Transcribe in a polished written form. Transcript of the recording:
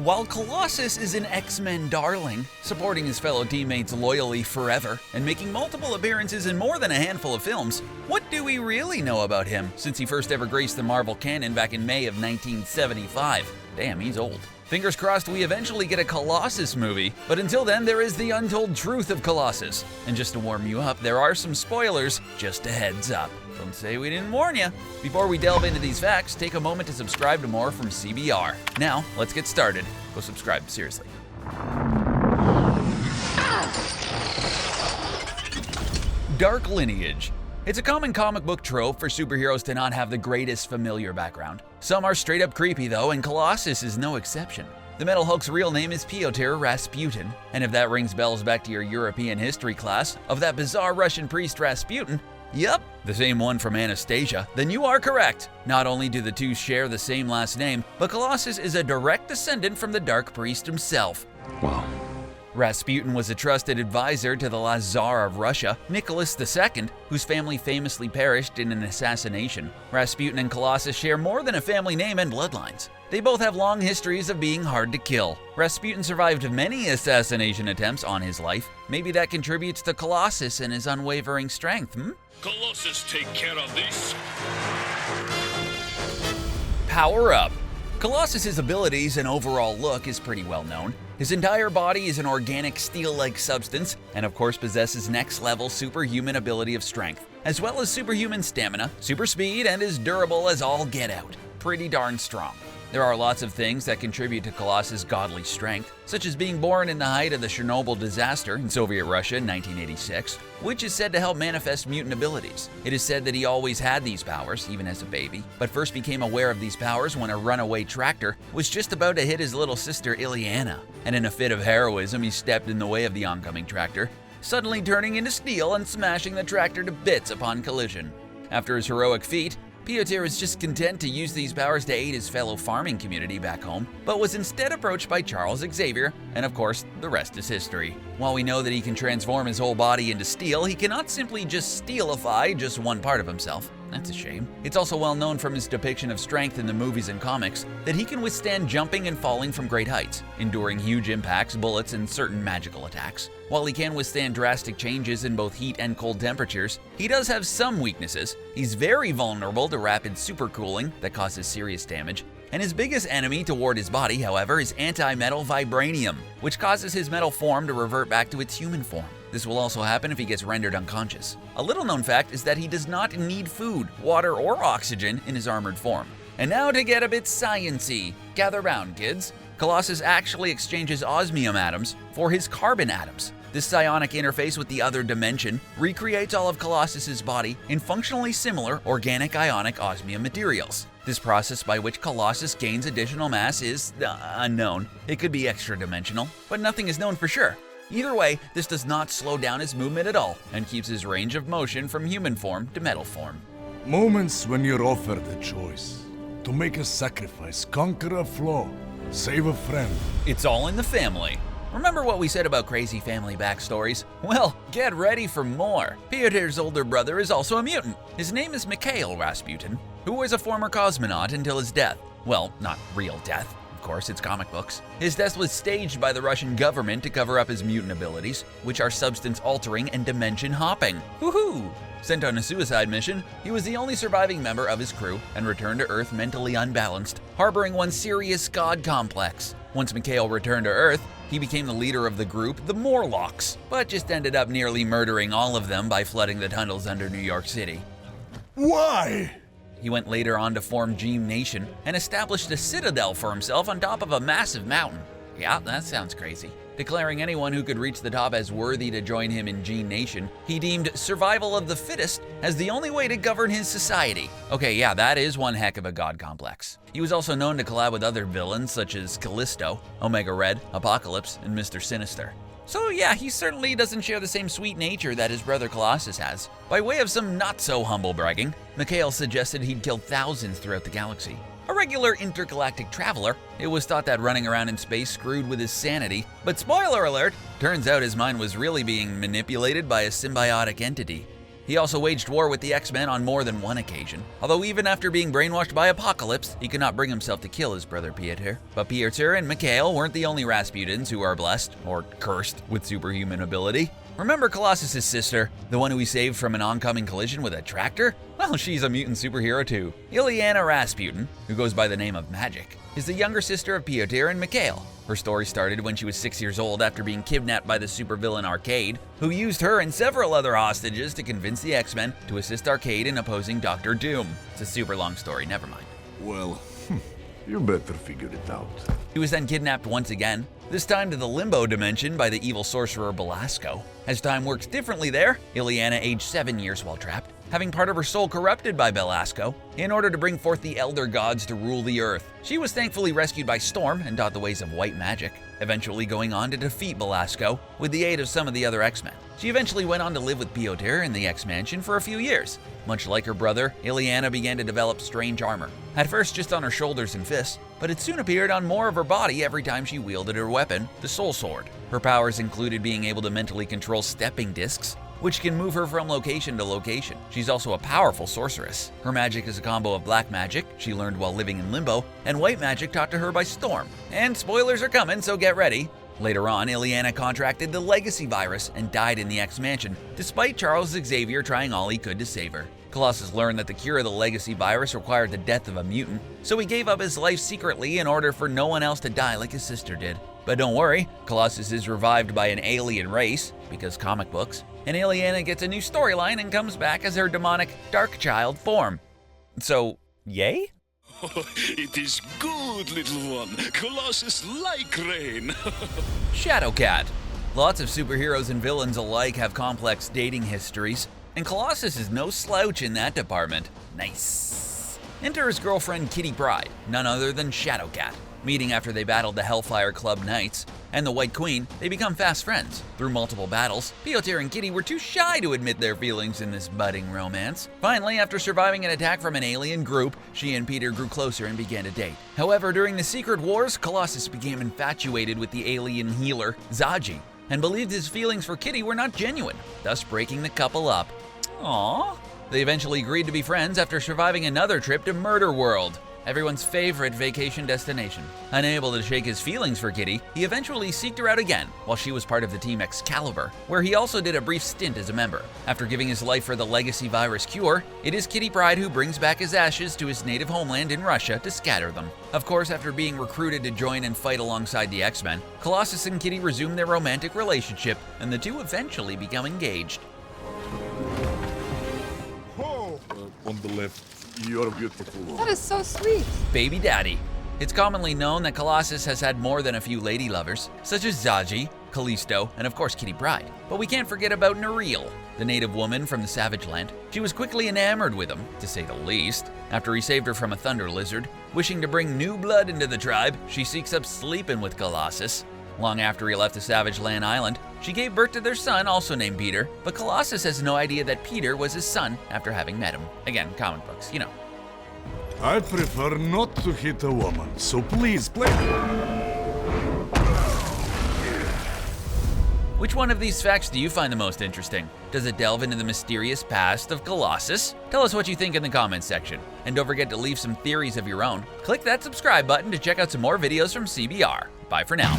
While Colossus is an X-Men darling, supporting his fellow teammates loyally forever, and making multiple appearances in more than a handful of films, what do we really know about him since he first ever graced the Marvel canon back in May of 1975? Damn, he's old. Fingers crossed we eventually get a Colossus movie, but until then there is the untold truth of Colossus. And just to warm you up, there are some spoilers, just a heads up. Don't say we didn't warn you. Before we delve into these facts, take a moment to subscribe to more from CBR. Now, let's get started. Go subscribe, seriously. Dark lineage. It's a common comic book trope for superheroes to not have the greatest familiar background. Some are straight up creepy though, and Colossus is no exception. The Metal Hulk's real name is Pyotr Rasputin, and if that rings bells back to your European history class of that bizarre Russian priest Rasputin, yep, the same one from Anastasia, then you are correct. Not only do the two share the same last name, but Colossus is a direct descendant from the Dark Priest himself. Wow. Rasputin was a trusted advisor to the last Tsar of Russia, Nicholas II, whose family famously perished in an assassination. Rasputin and Colossus share more than a family name and bloodlines. They both have long histories of being hard to kill. Rasputin survived many assassination attempts on his life. Maybe that contributes to Colossus and his unwavering strength, Colossus, take care of this. Power up. Colossus's abilities and overall look is pretty well known. His entire body is an organic steel-like substance, and of course possesses next-level superhuman ability of strength, as well as superhuman stamina, super speed, and is durable as all get out. Pretty darn strong. There are lots of things that contribute to Colossus' godly strength, such as being born in the height of the Chernobyl disaster in Soviet Russia in 1986, which is said to help manifest mutant abilities. It is said that he always had these powers, even as a baby, but first became aware of these powers when a runaway tractor was just about to hit his little sister Illyana, and in a fit of heroism he stepped in the way of the oncoming tractor, suddenly turning into steel and smashing the tractor to bits upon collision. After his heroic feat, Pyotr is just content to use these powers to aid his fellow farming community back home, but was instead approached by Charles Xavier, and of course, the rest is history. While we know that he can transform his whole body into steel, he cannot simply just steelify just one part of himself. That's a shame. It's also well known from his depiction of strength in the movies and comics that he can withstand jumping and falling from great heights, enduring huge impacts, bullets, and certain magical attacks. While he can withstand drastic changes in both heat and cold temperatures, he does have some weaknesses. He's very vulnerable to rapid supercooling that causes serious damage, and his biggest enemy toward his body, however, is anti-metal vibranium, which causes his metal form to revert back to its human form. This will also happen if he gets rendered unconscious. A little known fact is that he does not need food, water, or oxygen in his armored form. And now to get a bit science-y. Gather round, kids. Colossus actually exchanges osmium atoms for his carbon atoms. This psionic interface with the other dimension recreates all of Colossus's body in functionally similar organic ionic osmium materials. This process by which Colossus gains additional mass is unknown. It could be extra-dimensional, but nothing is known for sure. Either way, this does not slow down his movement at all and keeps his range of motion from human form to metal form. Moments when you're offered a choice. To make a sacrifice, conquer a flaw, save a friend. It's all in the family. Remember what we said about crazy family backstories? Well, get ready for more. Pyotr's older brother is also a mutant. His name is Mikhail Rasputin, who was a former cosmonaut until his death. Well, not real death. Of course, it's comic books. His death was staged by the Russian government to cover up his mutant abilities, which are substance-altering and dimension-hopping. Woohoo! Sent on a suicide mission, he was the only surviving member of his crew and returned to Earth mentally unbalanced, harboring one serious god complex. Once Mikhail returned to Earth, he became the leader of the group, the Morlocks, but just ended up nearly murdering all of them by flooding the tunnels under New York City. Why? He went later on to form Gene Nation and established a citadel for himself on top of a massive mountain. Yeah, that sounds crazy. Declaring anyone who could reach the top as worthy to join him in Gene Nation, he deemed survival of the fittest as the only way to govern his society. Okay, yeah, that is one heck of a god complex. He was also known to collab with other villains such as Callisto, Omega Red, Apocalypse, and Mr. Sinister. So yeah, he certainly doesn't share the same sweet nature that his brother Colossus has. By way of some not-so-humble bragging, Mikhail suggested he'd kill thousands throughout the galaxy. A regular intergalactic traveler, it was thought that running around in space screwed with his sanity, but spoiler alert, turns out his mind was really being manipulated by a symbiotic entity. He also waged war with the X-Men on more than one occasion, although even after being brainwashed by Apocalypse, he could not bring himself to kill his brother Pieter. But Pieter and Mikhail weren't the only Rasputins who are blessed, or cursed, with superhuman ability. Remember Colossus' sister, the one who he saved from an oncoming collision with a tractor? Well, she's a mutant superhero too. Illyana Rasputin, who goes by the name of Magic, is the younger sister of Pieter and Mikhail. Her story started when she was 6 years old after being kidnapped by the supervillain Arcade, who used her and several other hostages to convince the X-Men to assist Arcade in opposing Dr. Doom. It's a super long story, never mind. Well, you better figure it out. She was then kidnapped once again, this time to the Limbo dimension by the evil sorcerer Belasco. As time works differently there, Illyana aged 7 years while trapped, having part of her soul corrupted by Belasco in order to bring forth the Elder Gods to rule the Earth. She was thankfully rescued by Storm and taught the ways of white magic, eventually going on to defeat Belasco with the aid of some of the other X-Men. She eventually went on to live with Pieter in the X-Mansion for a few years. Much like her brother, Illyana began to develop strange armor, at first just on her shoulders and fists, but it soon appeared on more of her body every time she wielded her weapon, the Soul Sword. Her powers included being able to mentally control stepping discs, which can move her from location to location. She's also a powerful sorceress. Her magic is a combo of black magic, she learned while living in Limbo, and white magic taught to her by Storm. And spoilers are coming, so get ready. Later on, Illyana contracted the Legacy virus and died in the X-Mansion, despite Charles Xavier trying all he could to save her. Colossus learned that the cure of the Legacy virus required the death of a mutant, so he gave up his life secretly in order for no one else to die like his sister did. But don't worry, Colossus is revived by an alien race, because comic books, and Illyana gets a new storyline and comes back as her demonic Dark Child form. So, yay? It is good, little one. Colossus like rain. Shadowcat. Lots of superheroes and villains alike have complex dating histories, and Colossus is no slouch in that department. Nice. Enter his girlfriend Kitty Pryde, none other than Shadowcat. Meeting after they battled the Hellfire Club Knights and the White Queen, they become fast friends. Through multiple battles, Pieter and Kitty were too shy to admit their feelings in this budding romance. Finally, after surviving an attack from an alien group, she and Peter grew closer and began to date. However, during the Secret Wars, Colossus became infatuated with the alien healer, Zaji, and believed his feelings for Kitty were not genuine, thus breaking the couple up. Aww. They eventually agreed to be friends after surviving another trip to Murder World, everyone's favorite vacation destination. Unable to shake his feelings for Kitty, he eventually seeked her out again while she was part of the Team Excalibur, where he also did a brief stint as a member. After giving his life for the Legacy virus cure, it is Kitty Pryde who brings back his ashes to his native homeland in Russia to scatter them. Of course, after being recruited to join and fight alongside the X-Men, Colossus and Kitty resume their romantic relationship, and the two eventually become engaged. On the left, you're beautiful. That is so sweet. Baby Daddy. It's commonly known that Colossus has had more than a few lady lovers, such as Zaji, Callisto, and of course Kitty Pryde. But we can't forget about Nereel, the native woman from the Savage Land. She was quickly enamored with him, to say the least. After he saved her from a thunder lizard, wishing to bring new blood into the tribe, she seeks up sleeping with Colossus. Long after he left the Savage Land island, she gave birth to their son, also named Peter, but Colossus has no idea that Peter was his son after having met him. Again, comic books, you know. I prefer not to hit a woman, so please play. Which one of these facts do you find the most interesting? Does it delve into the mysterious past of Colossus? Tell us what you think in the comments section. And don't forget to leave some theories of your own. Click that subscribe button to check out some more videos from CBR. Bye for now.